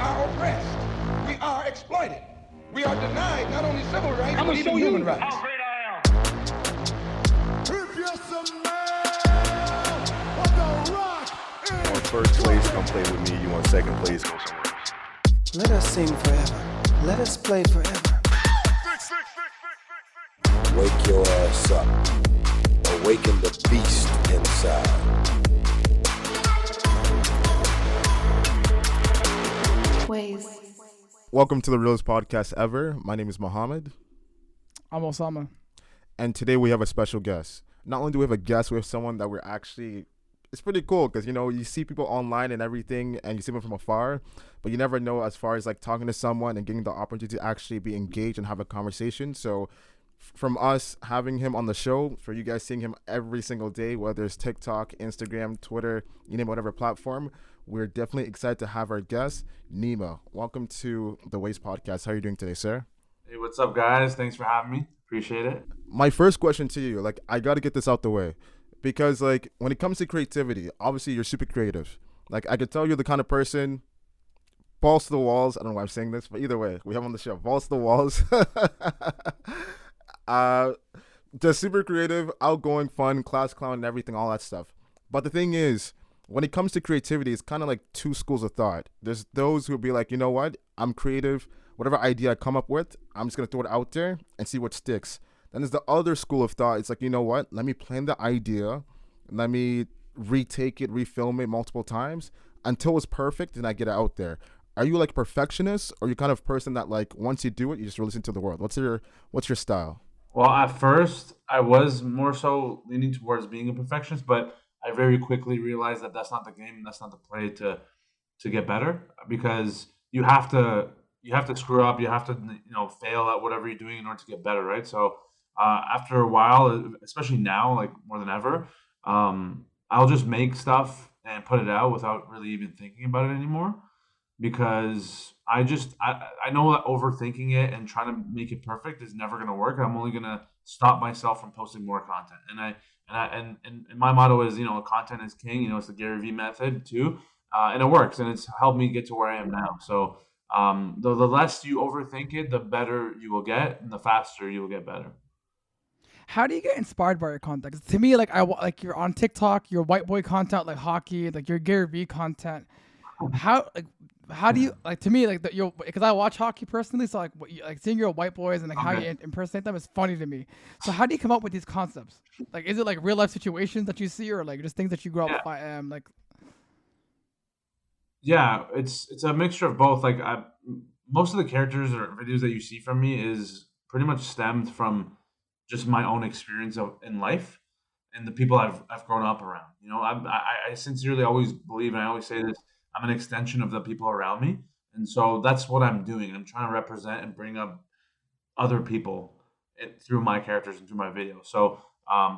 are oppressed. We are exploited. We are denied not only civil rights, but even human rights. How great I am. If you're some man, what the rock You want first place, come play with me. You want second place, go somewhere else. Let us sing forever. Let us play forever. Wake your ass up. Awaken the beast inside. Ways. Welcome to the realest podcast ever. My name is Mohammed. I'm Osama. And today we have a special guest. Not only do we have a guest, we have someone that we're actually... It's pretty cool because, you know, you see people online and everything and you see them from afar, but you never know as far as like talking to someone and getting the opportunity to actually be engaged and have a conversation. So from us having him on the show, for you guys seeing him every single day, whether it's TikTok, Instagram, Twitter, you name whatever platform, we're definitely excited to have our guest, Neema. Welcome to the Ways Podcast. How are you doing today, sir? Hey, what's up, guys? Thanks for having me. Appreciate it. My first question to you, like, I got to get this out the way. Because, like, when it comes to creativity, obviously you're super creative. Like, I could tell you're the kind of person, balls to the walls. I don't know why I'm saying this, but either way, we have on the show, balls to the walls. Just super creative, outgoing, fun, class clown, and everything, all that stuff. But the thing is, when it comes to creativity, it's kind of like two schools of thought. There's those who will be like, you know what? I'm creative. Whatever idea I come up with, I'm just going to throw it out there and see what sticks. Then there's the other school of thought. It's like, you know what? Let me plan the idea. Let me retake it, refilm it multiple times until it's perfect and I get it out there. Are you like a perfectionist or are you kind of person that like once you do it, you just release it to the world? What's your style? Well, at first, I was more so leaning towards being a perfectionist, but I very quickly realized that that's not the game and that's not the play to get better because you have to screw up, you have to fail at whatever you're doing in order to get better, right? So after a while, especially now, like more than ever, I'll just make stuff and put it out without really even thinking about it anymore because I know that overthinking it and trying to make it perfect is never going to work. I'm only going to stop myself from posting more content. And my motto is, content is king. It's the Gary V method too. And it works and it's helped me get to where I am now. So the less you overthink it, the better you will get and the faster you will get better. How do you get inspired by your content? 'Cause to me, like you're on TikTok, your white boy content, like hockey, like your Gary V content. How do you like? To me, like because I watch hockey personally, so like seeing your white boys and like how you impersonate them is funny to me. So how do you come up with these concepts? Like, is it like real life situations that you see, or like just things that you grew up like? Yeah, it's a mixture of both. Like most of the characters or videos that you see from me is pretty much stemmed from just my own experience in life and the people I've grown up around. I sincerely always believe, and I always say this, I'm an extension of the people around me. And so that's what I'm doing. I'm trying to represent and bring up other people through my characters and through my videos. So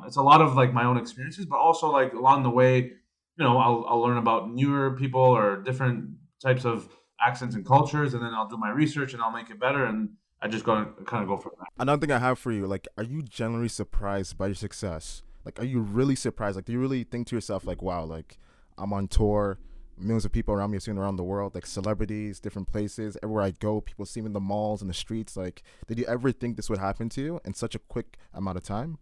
it's a lot of like my own experiences, but also like along the way, I'll learn about newer people or different types of accents and cultures, and then I'll do my research and I'll make it better. And I just gotta kind of go from that. Another thing I have for you, like, are you generally surprised by your success? Like, are you really surprised? Like, do you really think to yourself, like, wow, like, I'm on tour, millions of people around me, I've seen around the world, like celebrities, different places, everywhere I go, people see me in the malls and the streets. Like, did you ever think this would happen to you in such a quick amount of time?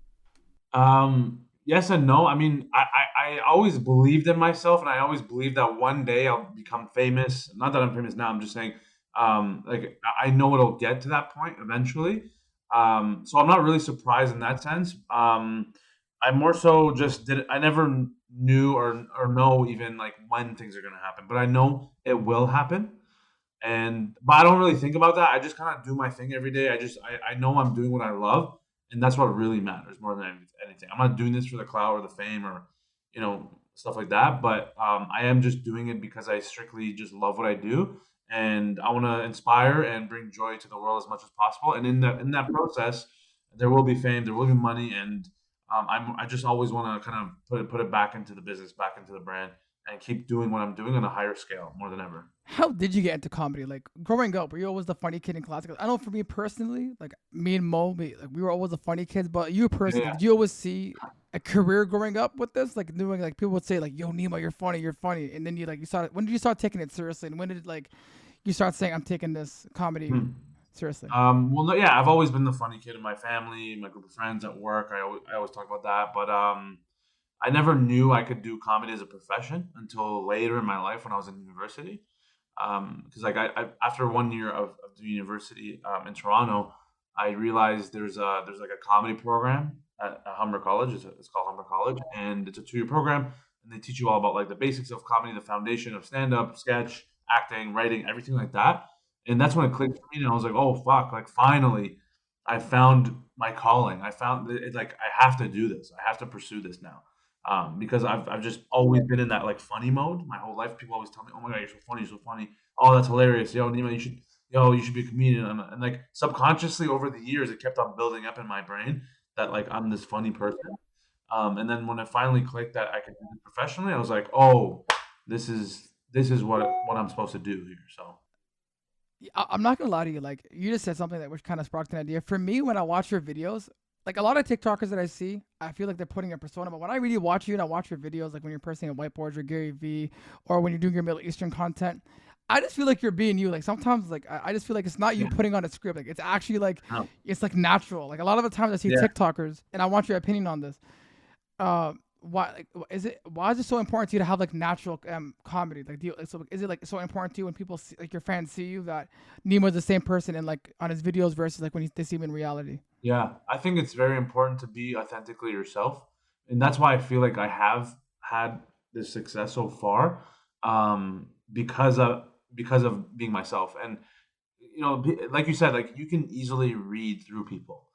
Yes and no. I mean, I always believed in myself, and I always believed that one day I'll become famous. Not that I'm famous now. I'm just saying, like I know it'll get to that point eventually. So I'm not really surprised in that sense. I more so just I never knew or know even like when things are going to happen, but I know it will happen. But I don't really think about that. I just kind of do my thing every day. I know I'm doing what I love, and that's what really matters more than anything. I'm not doing this for the clout or the fame or, stuff like that. But I am just doing it because I strictly just love what I do. And I want to inspire and bring joy to the world as much as possible. And in that process, there will be fame, there will be money, and I just always want to kind of put it back into the business, back into the brand, and keep doing what I'm doing on a higher scale more than ever. How did you get into comedy? Like growing up, were you always the funny kid in class? I know for me personally, like me and Mo, we were always the funny kids. But you personally, did you always see a career growing up with this? Like doing like people would say like, "Yo, Neema, you're funny," and then you started. When did you start taking it seriously? And when did you start saying I'm taking this comedy seriously? Well, no, yeah, I've always been the funny kid in my family, my group of friends at work. I always talk about that, but I never knew I could do comedy as a profession until later in my life when I was in university. Because like I after 1 year of doing university in Toronto, I realized there's like a comedy program at Humber College. It's called Humber College, and it's a 2 year program, and they teach you all about like the basics of comedy, the foundation of stand up, sketch, acting, writing, everything like that. And that's when it clicked for me, and I was like, oh fuck, like finally, I found my calling. I found it, like I have to do this. I have to pursue this now. Because I've just always been in that like funny mode my whole life. People always tell me, "Oh my god, you're so funny, you're so funny. Oh, that's hilarious. Yo, Neema, you should be a comedian." And like subconsciously over the years, it kept on building up in my brain that like I'm this funny person. And then when it finally clicked that I could do it professionally, I was like, "Oh, this is what I'm supposed to do here." So I'm not gonna lie to you. Like you just said something that which kind of sparked an idea for me when I watch your videos. Like a lot of TikTokers that I see, I feel like they're putting a persona. But when I really watch you and I watch your videos, like when you're posting on whiteboards or Gary V, or when you're doing your Middle Eastern content, I just feel like you're being you. Like sometimes, like I just feel like it's not you putting on a script. Like it's actually like it's like natural. Like a lot of the times I see TikTokers, and I want your opinion on this. Why is it so important to you to have like natural comedy? Like, so is it like so important to you when people see, like your fans see you that Neema's the same person in like on his videos versus like when they see him in reality? yeah, I think it's very important to be authentically yourself, and that's why I feel like I have had this success so far, because of being myself. And like you said, like you can easily read through people,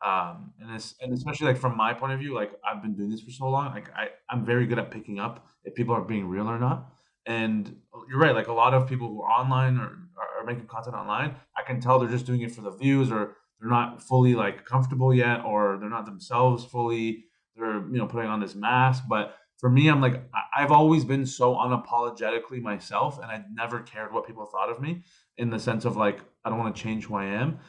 and especially like from my point of view, like I've been doing this for so long, like I'm very good at picking up if people are being real or not. And you're right, like a lot of people who are online or are making content online, I can tell they're just doing it for the views, or they're not fully like comfortable yet, or they're not themselves fully. They're putting on this mask. But for me, I'm like I've always been so unapologetically myself, and I never cared what people thought of me, in the sense of like I don't want to change who I am.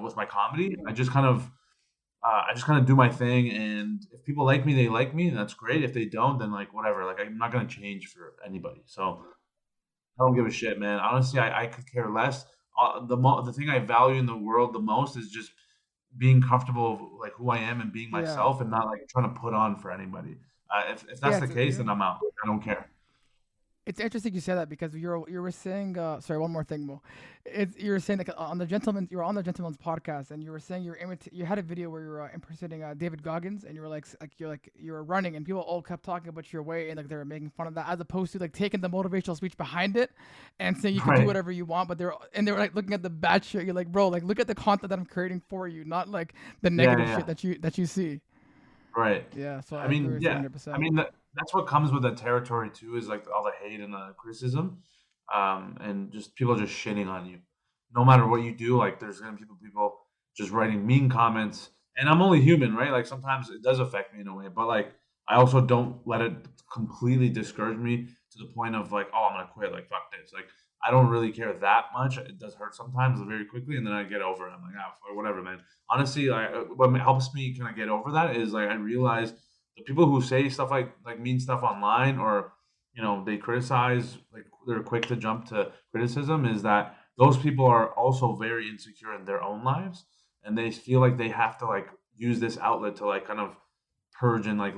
With my comedy, I just kind of do my thing, and if people like me, they like me, and that's great. If they don't, then like whatever. Like I'm not gonna change for anybody. So I don't give a shit, man. Honestly, I could care less. The thing I value in the world the most is just being comfortable with, like who I am and being Yeah. myself, and not like trying to put on for anybody. If that's Yeah, the case, then I'm out. I don't care. it's interesting you say that because you were saying sorry, one more thing, Mo. You were saying like on the gentleman, you were on the gentleman's podcast, and you were saying you had a video where you were impersonating David Goggins, and you were you were running, and people all kept talking about your way, and like they were making fun of that, as opposed to like taking the motivational speech behind it and saying you can do Right. whatever you want. But they were like looking at the bad shit. You're like, bro, like look at the content that I'm creating for you, not like the Yeah, negative yeah, shit yeah. that you see. Right. Yeah, so I I agree mean, with you yeah. 100%. I mean, that's what comes with the territory too, is like all the hate and the criticism, and just people just shitting on you. No matter what you do, like there's gonna be people just writing mean comments, and I'm only human, right? Like sometimes it does affect me in a way, but like I also don't let it completely discourage me to the point of like, oh, I'm gonna quit. Like fuck this. Like I don't really care that much. It does hurt sometimes very quickly, and then I get over it. I'm like, ah, whatever, man. Honestly, like what helps me kind of get over that is like I realize the people who say stuff like mean stuff online, or they criticize, like they're quick to jump to criticism, is that those people are also very insecure in their own lives, and they feel like they have to like use this outlet to like kind of purge and like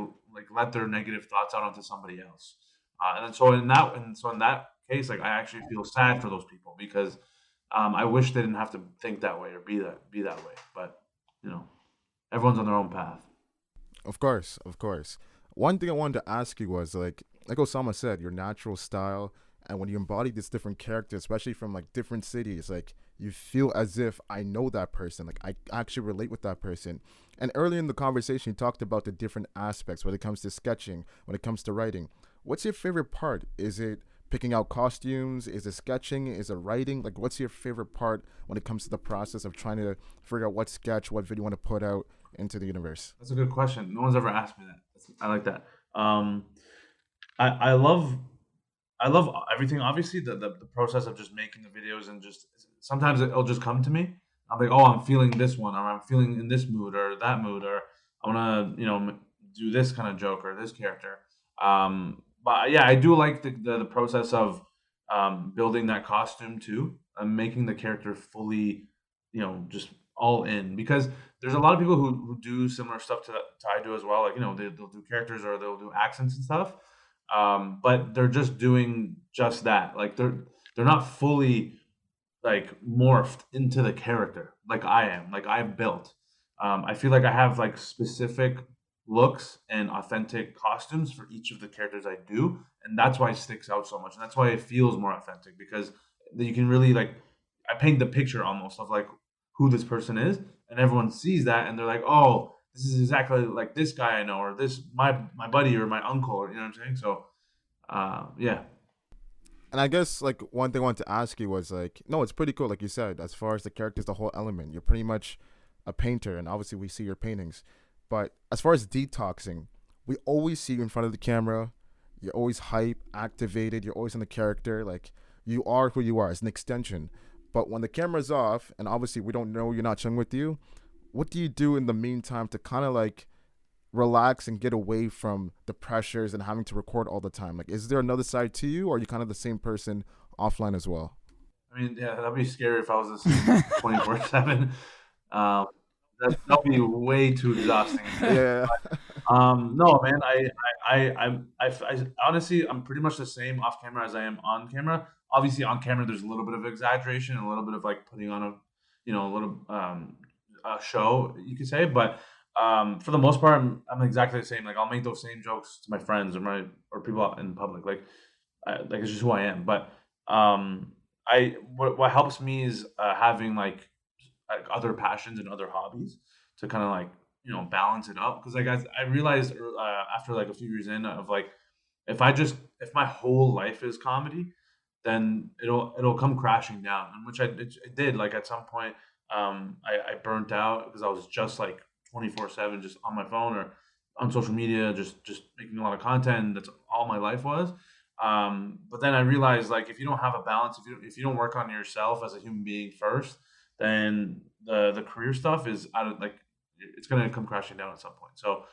let their negative thoughts out onto somebody else. And so in that case, like I actually feel sad for those people, because I wish they didn't have to think that way or be that way. But you know, everyone's on their own path. Of course, of course. One thing I wanted to ask you was like Osama said, your natural style, and when you embody this different character, especially from like different cities, like you feel as if I know that person, like I actually relate with that person. And earlier in the conversation, you talked about the different aspects when it comes to sketching, when it comes to writing. What's your favorite part? Is it picking out costumes? Is it sketching? Is it writing? Like, what's your favorite part when it comes to the process of trying to figure out what sketch, what video you want to put out into the universe? That's a good question. No one's ever asked me that. I like that. I love everything. Obviously, the process of just making the videos, and just sometimes it'll just come to me. I'm like, oh, I'm feeling this one, or I'm feeling in this mood or that mood, or I want to, do this kind of joke or this character. But yeah, I do like the process of building that costume too, making the character fully, just all in. Because there's a lot of people who do similar stuff to I do as well. Like, they'll do characters or they'll do accents and stuff, but they're just doing just that. Like they're not fully like morphed into the character like I am, like I've built. I feel like I have like specific looks and authentic costumes for each of the characters I do, and that's why it sticks out so much, and that's why it feels more authentic, because you can really like, I paint the picture almost of like who this person is, and everyone sees that and they're like, oh, this is exactly like this guy I know, or this my buddy or my uncle, or you know what I'm saying. So yeah. And I guess like one thing I wanted to ask you was like, no, it's pretty cool. Like you said, as far as the characters, the whole element, you're pretty much a painter, and obviously we see your paintings. But as far as detoxing, we always see you in front of the camera. You're always hype, activated. You're always in the character. Like you are who you are. It's an extension. But when the camera's off, and obviously we don't know you're not chilling with you, what do you do in the meantime to kind of like relax and get away from the pressures and having to record all the time? Like, is there another side to you, or are you kind of the same person offline as well? I mean, yeah, that'd be scary if I was this 24/7. That'd be way too exhausting. Yeah. No, man. I honestly, I'm pretty much the same off camera as I am on camera. Obviously, on camera, there's a little bit of exaggeration, a little bit of like putting on a little a show, you could say. But for the most part, I'm exactly the same. Like I'll make those same jokes to my friends or people out in public. Like it's just who I am. But what helps me is having like other passions and other hobbies to kind of like balance it out. Because like I realized after like a few years in of like, if my whole life is comedy, then it'll come crashing down, and which it did. Like at some point, I burnt out because I was just like 24/7 just on my phone or on social media, just making a lot of content. That's all my life was. But then I realized, like, if you don't have a balance, if you don't work on yourself as a human being first, then the career stuff is out of like, it's gonna come crashing down at some point. So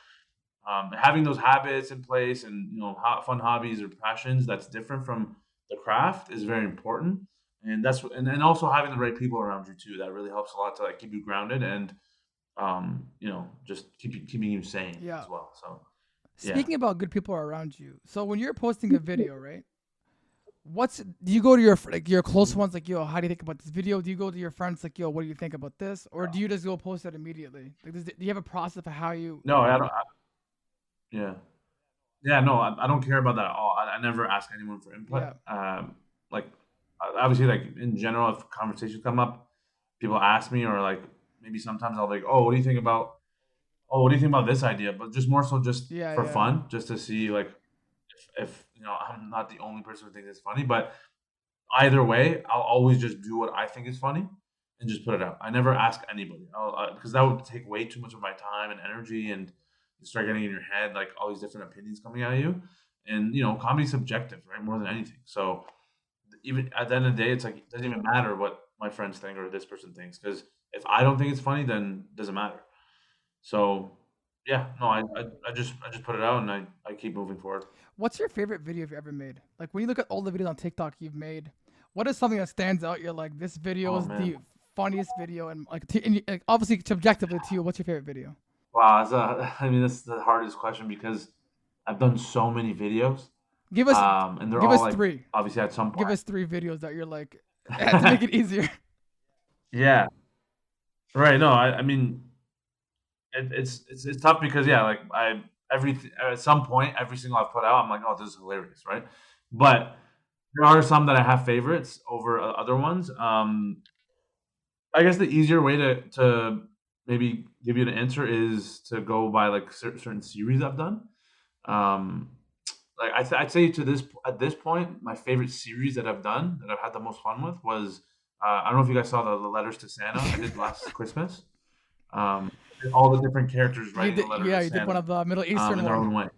having those habits in place and fun hobbies or passions that's different from the craft is very important. And and also having the right people around you too, that really helps a lot to like keep you grounded and just keeping you sane as well. So speaking about good people around you, so when you're posting a video, right, do you go to your close ones, like, yo, how do you think about this video? Do you go to your friends like, yo, what do you think about this? Or do you just go post it immediately? Like, do you have a process for how you? No, I don't. No, I don't care about that at all. I never ask anyone for input. Like obviously, like in general, if conversations come up, people ask me, or like maybe sometimes I'll be like, oh, what do you think about this idea? But just more so just for fun, just to see like if I'm not the only person who thinks it's funny. But either way, I'll always just do what I think is funny and just put it out. I never ask anybody, because that would take way too much of my time and energy, and you start getting in your head like all these different opinions coming at you. And comedy's subjective, right? More than anything. So even at the end of the day, it's like, it doesn't even matter what my friends think or this person thinks, because if I don't think it's funny, then it doesn't matter. So yeah, no, I just put it out and I keep moving forward. What's your favorite video you've ever made? Like when you look at all the videos on TikTok you've made, what is something that stands out? You're like, this video is the funniest video, and like, obviously subjectively to you, what's your favorite video? Wow, that's the hardest question, because I've done so many videos. Give us and they're all like, three. Obviously, at some point. Give us 3 videos that you're like, to make it easier. Yeah. Right. No, I mean, it's tough because like at some point, every single I've put out, I'm like, oh, this is hilarious, right? But there are some that I have favorites over other ones. I guess the easier way to maybe give you an answer is to go by like certain series I've done. Like I'd say at this point, my favorite series that I've done that I've had the most fun with was I don't know if you guys saw the letters to Santa I did last Christmas. All the different characters writing the letters. Yeah, to you Santa, did one of the Middle Eastern in their own way. Right?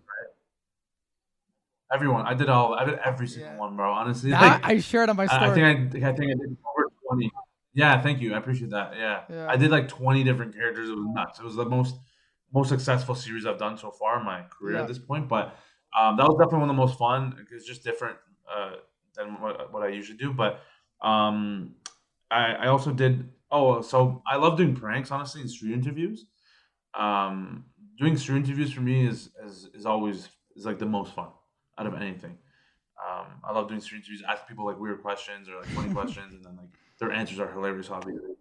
Everyone, I did every single one, bro. Honestly, I shared on my story. I think I did over 20. Yeah, thank you. I appreciate that. Yeah. I did like 20 different characters. It was nuts. It was the most successful series I've done so far in my career at this point. But that was definitely one of the most fun. It's just different than what I usually do. But I also did. Oh, so I love doing pranks, honestly, in street interviews. Um, Doing street interviews for me is always is like the most fun out of anything. I love doing street interviews, ask people like weird questions or like funny questions, and then like their answers are hilarious, obviously.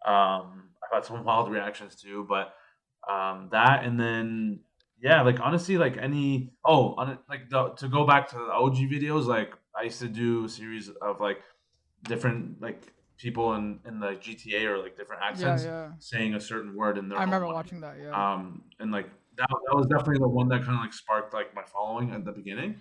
I've had some wild reactions too, but that and then yeah, like honestly, like any on it, like to go back to the OG videos, like I used to do a series of like different like people in the GTA or like different Yeah, accents yeah. saying a certain word in their I own remember way. watching that. Yeah. And like that was definitely the one that kind of like sparked like my following at the beginning.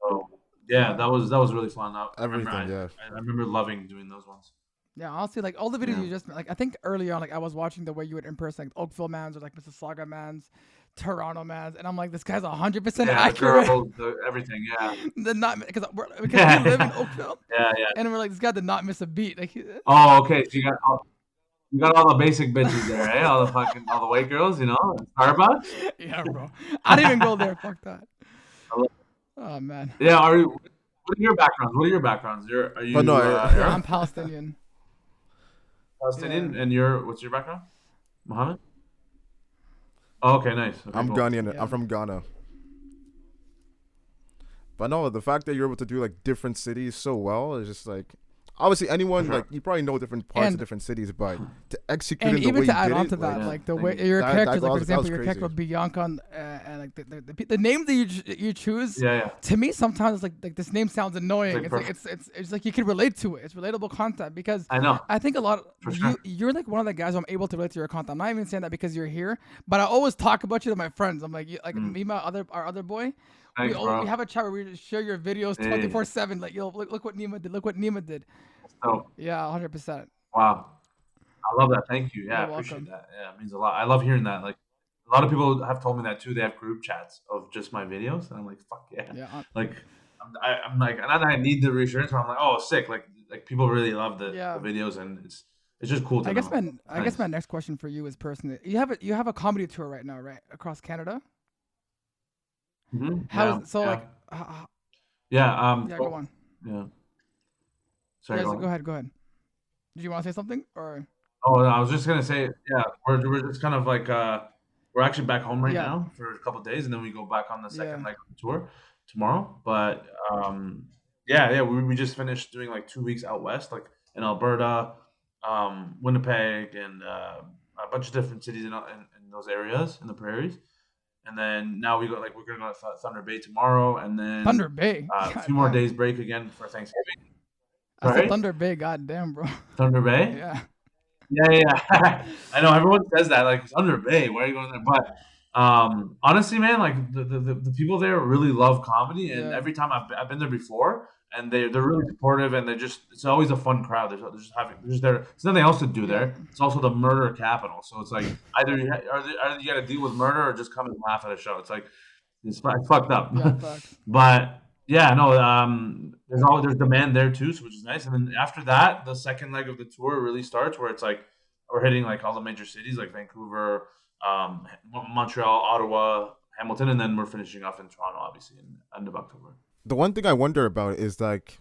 So yeah, Yeah. that was really fun. I remember Everything, yeah. I remember loving doing those ones. Yeah, honestly, like all the videos Yeah. you just like, I think early on, like I was watching the way you would impersonate like Oakville Mans or like Mississauga Mans, Toronto Mans, and I'm like, this guy's 100% Yeah, the accurate. girls, everything. Yeah, The not because we live in Oakville, yeah, yeah. and we're like, this guy did not miss a beat. Like, Oh, okay. So you got all the basic bitches there, eh? All the white girls, Starbucks. yeah, bro. I didn't even go there. Fuck that. Oh man. Yeah. What are your backgrounds? What are your backgrounds? Are you But no, I'm Arab, Palestinian. Palestinian, Yeah. and what's your background? Mohammed. Oh, okay, nice. Okay, I'm cool. Ghanaian. Yeah. I'm from Ghana. But no, the fact that you're able to do like different cities so well is just like obviously anyone like you probably know different parts And- of different cities, but to execute And it the even way to you add did on it, to that, like, like the thank way you. your That- characters, that like for was example, your crazy. character Bianca, and like the names that you choose. Yeah, yeah. To me, sometimes like this name sounds annoying. It's like It's like you can relate to it. It's relatable content because I know. I think a lot. For sure. You're like one of the guys who I'm able to relate to your content. I'm not even saying that because you're here, but I always talk about you to my friends. I'm like, me, our other boy. Thanks, bro. We have a chat where we just share your videos Hey. 24/7. Like, look what Neema did. Look what Neema did. So Yeah, 100%. wow, I love that. Thank you. Yeah, I You're appreciate welcome. that. Yeah, it means a lot. I love hearing that. Like a lot of people have told me that too. They have group chats of just my videos, and I'm like, fuck yeah. Yeah. Like I'm like, not that I need the reassurance, but I'm like, oh, sick. Like people really love the Yeah. videos, and it's just cool to I guess know. I guess my next question for you is personally, you have a comedy tour right now, right, across Canada? Mm-hmm. How's so yeah. like? Yeah. Yeah, go on. Yeah. Sorry. Yeah, go so on. go ahead, go ahead. Did you want to say something or? Oh, no, I was just gonna say, yeah, we're just kind of like we're actually back home right Yeah. now for a couple of days, and then we go back on the second Yeah. leg of the tour tomorrow. But yeah, we just finished doing like 2 weeks out west, like in Alberta, Winnipeg, and a bunch of different cities in those areas in the prairies. And then now we're gonna go to Thunder Bay tomorrow, and then Thunder Bay. a God few more damn. days break again for Thanksgiving. I said Right? Thunder Bay. God damn, bro. Thunder Bay. Yeah. Yeah. I know everyone says that, like it's Thunder Bay. Why are you going there? But honestly, man, like the people there really love comedy, and Yeah. every time I've been there before, and they're really supportive, and it's always a fun crowd. They're just there. There's nothing else to do there. It's also the murder capital, so it's like either you got to deal with murder or just come and laugh at a show. It's like it's fucked up. Yeah. Facts. But yeah, no, there's demand there too, so which is nice. And then after that, the second leg of the tour really starts, where it's like we're hitting like all the major cities like Vancouver, Montreal, Ottawa, Hamilton, and then we're finishing off in Toronto, obviously, in end of October. the one thing I wonder about is like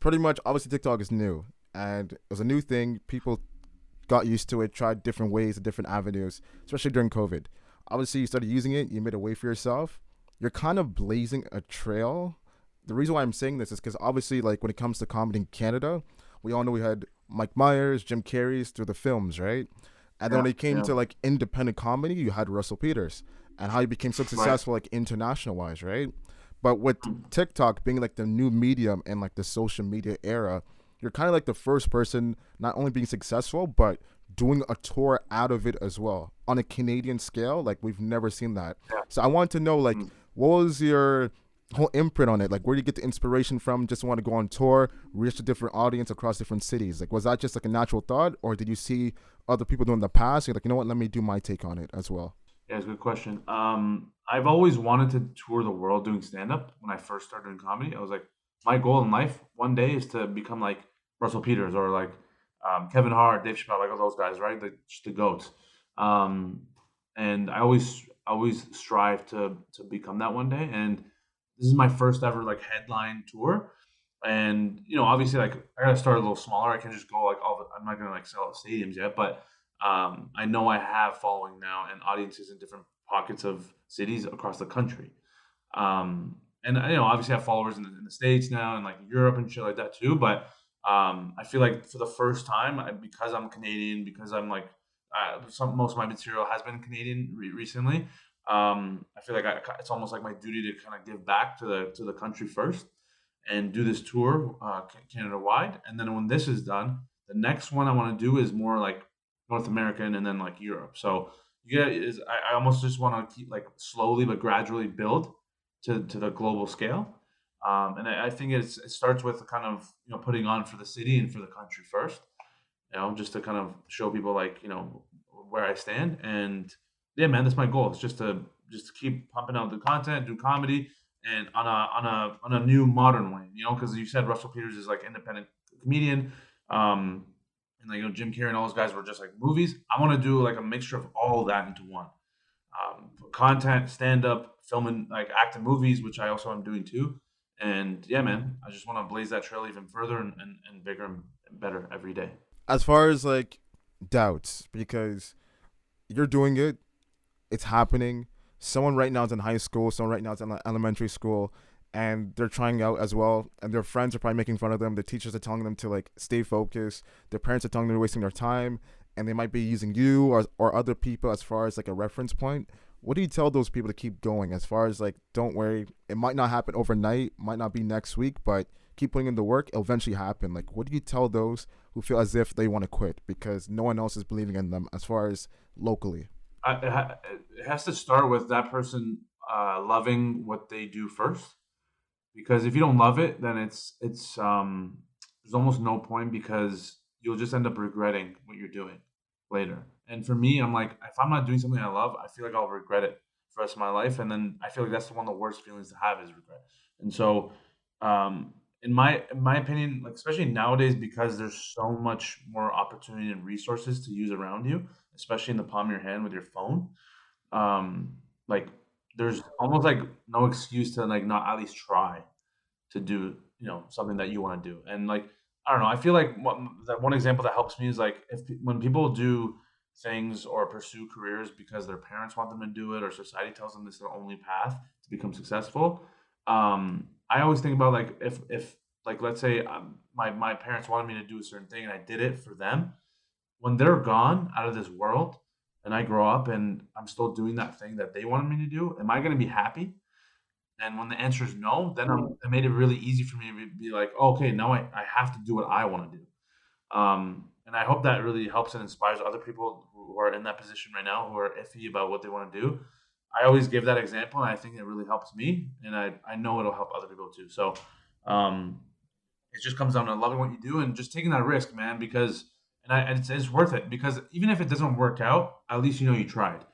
pretty much obviously TikTok is new and it was a new thing. People got used to it, tried different ways and different avenues, especially during COVID. Obviously you started using it, you made a way for yourself. You're kind of blazing a trail. The reason why I'm saying this is because obviously like when it comes to comedy in Canada, we all know we had Mike Myers, Jim Carrey's through the films, right? And then when it came to like independent comedy, you had Russell Peters and how he became so successful like international wise, right? But with TikTok being like the new medium and like the social media era, you're kind of like the first person not only being successful, but doing a tour out of it as well on a Canadian scale. Like we've never seen that. So I want to know like, what was your whole imprint on it? Like where do you get the inspiration from? Just want to go on tour, reach a different audience across different cities. Like was that just like a natural thought or did you see other people doing the past? You're like, you know what, let me do my take on it as well. Yeah, it's a good question. I've always wanted to tour the world doing stand-up. When I first started doing comedy, I was like, my goal in life one day is to become like Russell Peters or like Kevin Hart, Dave Chappelle, like all those guys, right? Just the goats. And I always strive to become that one day. And this is my first ever like headline tour. And obviously, like I gotta start a little smaller. I can just go like I'm not gonna like sell out stadiums yet, but I know I have following now and audiences in different pockets of cities across the country. And obviously I have followers in the States now and like Europe and shit like that too. But I feel like for the first time, because I'm Canadian, because I'm like most of my material has been Canadian recently. I feel like it's almost like my duty to kind of give back to the country first and do this tour Canada wide. And then when this is done, the next one I want to do is more like North American and then like Europe. So I almost just want to keep like slowly but gradually build to the global scale. And I think it starts with kind of putting on for the city and for the country first, just to kind of show people like where I stand. And yeah, man, that's my goal. It's just to keep pumping out the content, do comedy, and on a new modern way, because you said Russell Peters is like independent comedian, and like Jim Carrey and all those guys were just like movies. I want to do like a mixture of all of that into one. Content, stand up, filming, like acting movies, which I also am doing too. And yeah, man, I just want to blaze that trail even further and bigger and better every day. As far as like doubts, because you're doing it, it's happening. Someone right now is in high school, someone right now is in elementary school, and they're trying out as well. And their friends are probably making fun of them. The teachers are telling them to like stay focused. Their parents are telling them they're wasting their time, and they might be using you or other people as far as like a reference point. What do you tell those people to keep going as far as like, don't worry, it might not happen overnight, might not be next week, but keep putting in the work, it'll eventually happen. Like, what do you tell those who feel as if they want to quit because no one else is believing in them as far as locally? It has to start with that person loving what they do first, because if you don't love it, then it's there's almost no point, because you'll just end up regretting what you're doing later. And for me, I'm like, if I'm not doing something I love, I feel like I'll regret it for the rest of my life. And then I feel like that's one of the worst feelings to have is regret. And so, in my opinion, like especially nowadays, because there's so much more opportunity and resources to use around you, especially in the palm of your hand with your phone, like there's almost like no excuse to like not at least try to do something that you want to do. And like I don't know, I feel like that one example that helps me is like when people do things or pursue careers because their parents want them to do it or society tells them this is their only path to become successful. I always think about like if like let's say my parents wanted me to do a certain thing and I did it for them, when they're gone out of this world and I grow up and I'm still doing that thing that they wanted me to do, am I going to be happy? And when the answer is no, then it made it really easy for me to be like, oh, okay, now I have to do what I want to do. And I hope that really helps and inspires other people who are in that position right now, who are iffy about what they want to do. I always give that example, and I think it really helps me, and I know it'll help other people too. So it just comes down to loving what you do and just taking that risk, man, because it's worth it, because even if it doesn't work out, at least you tried.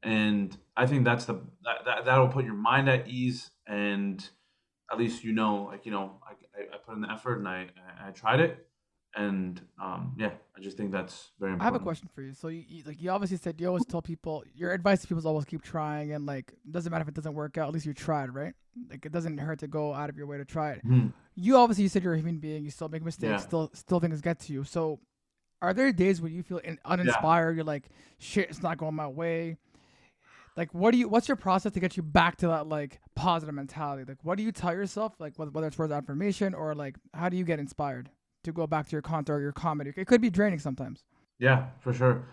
And I think that'll put your mind at ease, and at least I put in the effort and I tried it. And yeah, I just think that's very important. I have a question for you. So you obviously said you always tell people, your advice to people is always keep trying, and like it doesn't matter if it doesn't work out, at least you tried, right? Like it doesn't hurt to go out of your way to try it. Mm-hmm. You said you're a human being, you still make mistakes, Yeah. still things get to you. So are there days where you feel uninspired? You're like, shit, it's not going my way. Like, what's your process to get you back to that like positive mentality? Like, what do you tell yourself? Like, whether it's words of affirmation or like, how do you get inspired to go back to your content or your comedy? It could be draining sometimes. Yeah, for sure.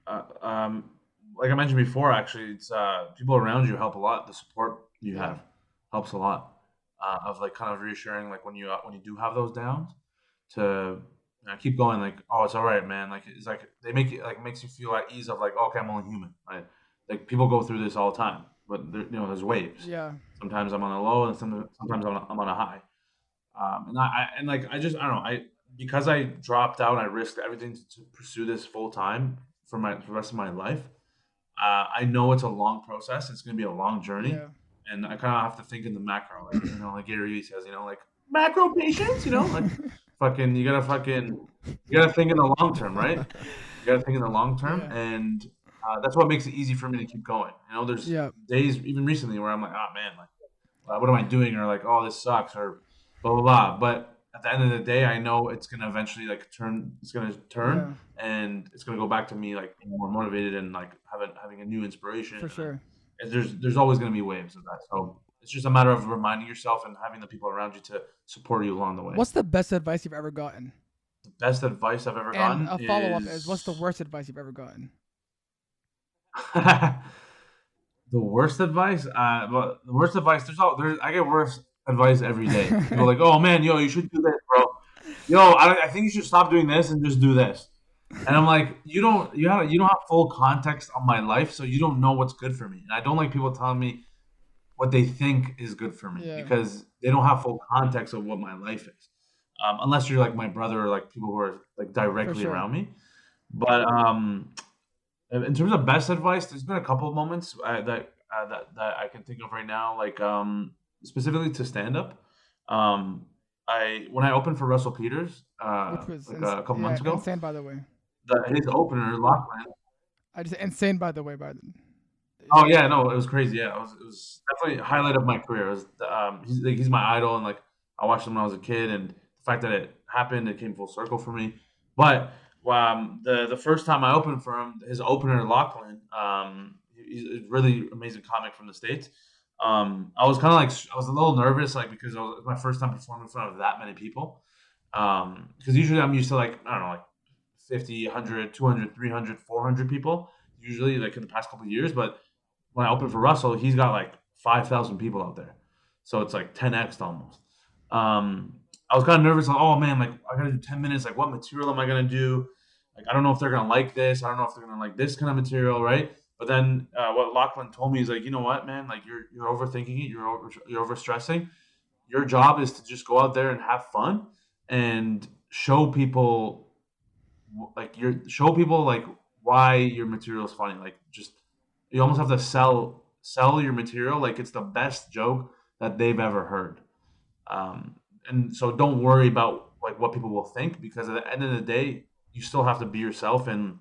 Like I mentioned before, actually, it's people around you help a lot. The support you have helps a lot. Of like kind of reassuring, like when you do have those downs, to keep going. Like, oh, it's all right, man. Like it's like they make it like makes you feel at ease of like, okay, I'm only human, right? Like people go through this all the time, but there's waves. Yeah. Sometimes I'm on a low, and sometimes I'm on a high. I don't know. Because I dropped out, I risked everything to pursue this full time for the rest of my life. I know it's a long process. It's going to be a long journey, and I kind of have to think in the macro, like like Gary Vee says, like macro patience, like fucking you gotta think in the long term, right? You gotta think in the long term, and that's what makes it easy for me to keep going. There's days even recently where I'm like, oh man, like what am I doing, or like, oh, this sucks, or blah blah blah. But at the end of the day, I know it's gonna eventually like turn. It's gonna turn, and it's gonna go back to me like being more motivated and like having a new inspiration. For sure. And there's always gonna be waves of that. So it's just a matter of reminding yourself and having the people around you to support you along the way. What's the best advice you've ever gotten? The best advice I've ever gotten? And a follow-up is, what's the worst advice you've ever gotten? The worst advice? Well, the worst advice, I get worse advice every day. People are like, oh man, yo, you should do this, bro. Yo, I think you should stop doing this and just do this. And I'm like, you don't have full context on my life, so you don't know what's good for me. And I don't like people telling me what they think is good for me because they don't have full context of what my life is. Unless you're like my brother or like people who are like directly around me. But in terms of best advice, there's been a couple of moments that I can think of right now, like specifically to stand up. When I opened for Russell Peters Which was like a couple months ago, insane, by the way. His opener, Lachlan. I just insane, by the way. Oh yeah, no, it was crazy. Yeah, it was definitely a highlight of my career. It was, he's my idol, and like I watched him when I was a kid, and the fact that it happened, it came full circle for me. But the first time I opened for him, his opener, Lachlan, he's a really amazing comic from the States. I was kind of like, I was a little nervous, like because it was my first time performing in front of that many people. Because usually I'm used to like, I don't know, like 50, 100, 200, 300, 400 people, usually like in the past couple of years. But when I opened for Russell, he's got like 5,000 people out there. So it's like 10x almost. I was kind of nervous, like, oh man, like I gotta do 10 minutes. Like, what material am I gonna do? Like, I don't know if they're gonna like this. I don't know if they're gonna like this kind of material, right? But then what Lachlan told me is like, you know what, man? Like you're overthinking it. You're overstressing. Your job is to just go out there and have fun and show people like why your material is funny. Like just you almost have to sell your material like it's the best joke that they've ever heard. And so don't worry about like what people will think, because at the end of the day, you still have to be yourself and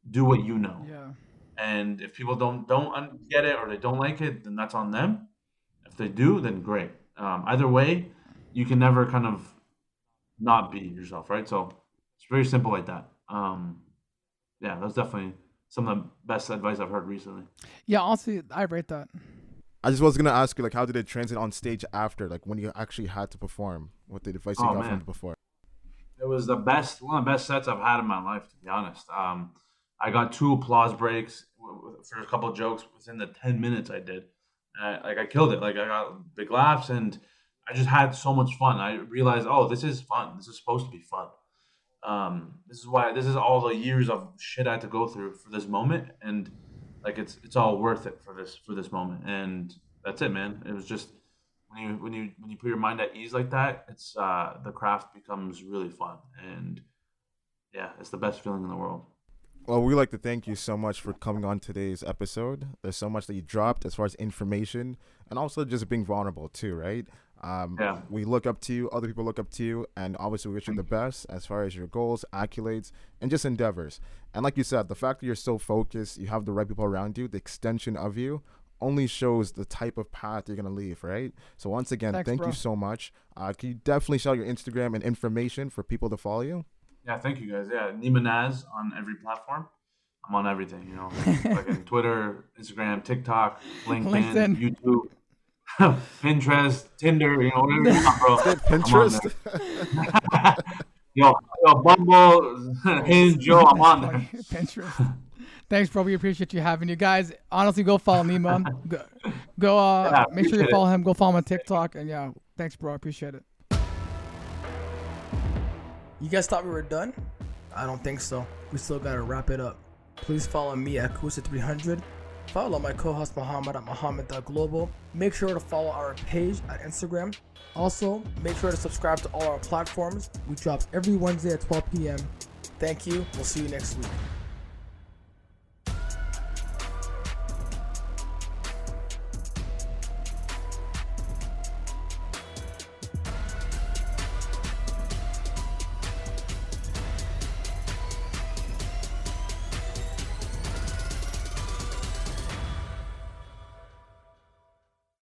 do what you know. Yeah. And if people don't get it or they don't like it, then that's on them. If they do, then great. Either way, you can never kind of not be yourself, right? So it's very simple like that. Yeah, that's definitely some of the best advice I've heard recently. Yeah, honestly, I rate that. I just was gonna ask you, like, how did it transit on stage after, like, when you actually had to perform? What the advice you got from before? It was one of the best sets I've had in my life, to be honest. I got 2 applause breaks for a couple of jokes within the 10 minutes I did. I killed it. Like, I got big laughs, and I just had so much fun. I realized, oh, this is fun. This is supposed to be fun. This is all the years of shit I had to go through for this moment, and like it's all worth it for this moment. And that's it, man. It was just when you put your mind at ease like that, it's the craft becomes really fun, and yeah, it's the best feeling in the world. Well, we'd like to thank you so much for coming on today's episode. There's so much that you dropped as far as information, and also just being vulnerable too, right? We look up to you, other people look up to you, and obviously we wish you the best as far as your goals, accolades, and just endeavors. And like you said, the fact that you're so focused, you have the right people around you, the extension of you, only shows the type of path you're going to leave, right? So once again, thank you so much. Can you definitely shout your Instagram and information for people to follow you? Yeah, thank you guys. Yeah, Neema Naz on every platform. I'm on everything, you know, like in Twitter, Instagram, TikTok, LinkedIn, YouTube. Pinterest, Tinder, you know, whatever you want, bro. Pinterest? yo, Bumble, Hinge, yo, I'm on there. Pinterest. Thanks, bro. We appreciate you having you guys. Honestly, go follow Neema. Go make sure you follow him. Go follow him on TikTok. And yeah, thanks, bro. I appreciate it. You guys thought we were done? I don't think so. We still gotta wrap it up. Please follow me at Kusa300. Follow my co-host Mohammed at Mohammed.global. Make sure to follow our page at Instagram. Also, make sure to subscribe to all our platforms. We drop every Wednesday at 12 p.m. Thank you. We'll see you next week.